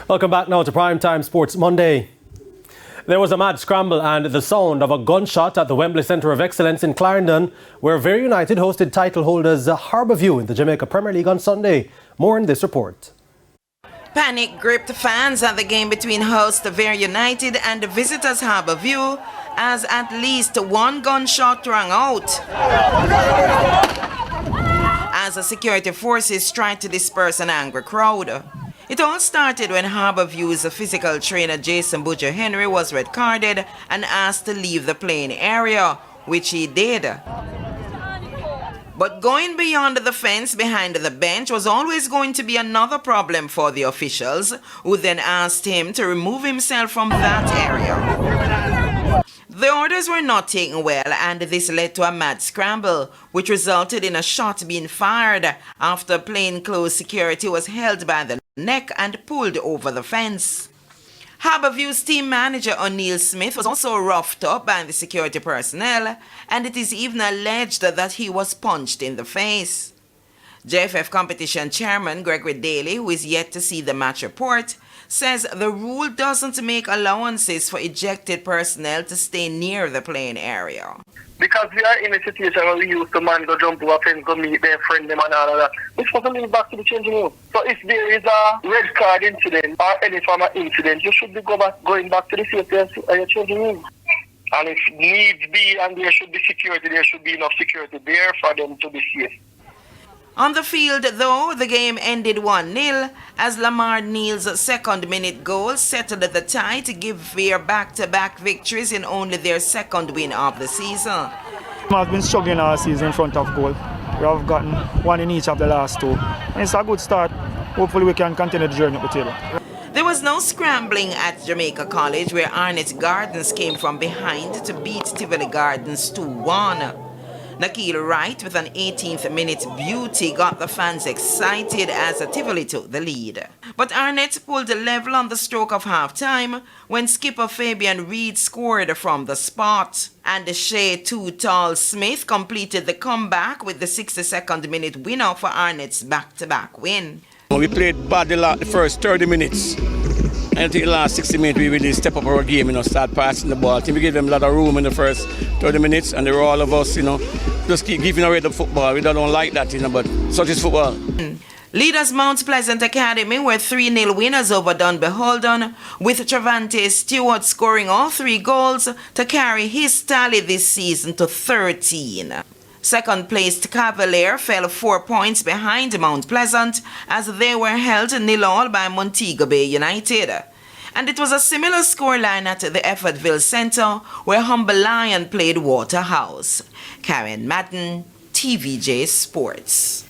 Welcome back now to Primetime Sports Monday. There was a mad scramble and the sound of a gunshot at the Wembley Centre of Excellence in Clarendon, where Vere United hosted title holders Habour in the Jamaica Premier League on Sunday. More in this report. Panic gripped fans at the game between host Vere United and the visitors Habour as at least one gunshot rang out as the security forces tried to disperse an angry crowd. It all started when Harbourview's physical trainer Jason Butcher Henry was red carded and asked to leave the playing area, which he did. But going beyond the fence behind the bench was always going to be another problem for the officials, who then asked him to remove himself from that area. The orders were not taken well, and this led to a mad scramble, which resulted in a shot being fired after plainclothes security was held by the neck and pulled over the fence. Harbourview's team manager O'Neill Smith was also roughed up by the security personnel, and it is even alleged that he was punched in the face. JFF competition chairman Gregory Daly, who is yet to see the match report, says the rule doesn't make allowances for ejected personnel to stay near the playing area. Because we are in a situation where we used to man go jump over fence, go meet their friend them and all of that. We're supposed to leave back to the changing room. So if there is a red card incident or any form of incident, you should be going back to the safety of your changing room. And if needs be and there should be security, there should be enough security there for them to be safe. On the field, though, the game ended 1-0 as Lamar Neal's second-minute goal settled the tie to give Vere back-to-back victories in only their second win of the season. We have been struggling all season in front of goal. We have gotten one in each of the last two. And it's a good start. Hopefully we can continue the journey up the table. There was no scrambling at Jamaica College, where Arnett Gardens came from behind to beat Tivoli Gardens 2-1. Nakil Wright with an 18th minute beauty got the fans excited as Tivoli took the lead. But Arnett pulled a level on the stroke of half-time when skipper Fabian Reid scored from the spot. And Shea Too Tall Smith completed the comeback with the 62nd minute winner for Arnett's back-to-back win. We played bad the first 30 minutes. And I think the last 60 minutes we really step up our game, start passing the ball. I think we gave them a lot of room in the first 30 minutes, and they were all of us, just keep giving away the football. We don't like that, but such is football. Leaders Mount Pleasant Academy were 3-0 winners over Dunbeholden, with Travante Stewart scoring all 3 goals to carry his tally this season to 13. Second-placed Cavalier fell 4 points behind Mount Pleasant as they were held 0-0 by Montego Bay United. And it was a similar scoreline at the Effortville Centre, where Humble Lion played Waterhouse. Karen Madden, TVJ Sports.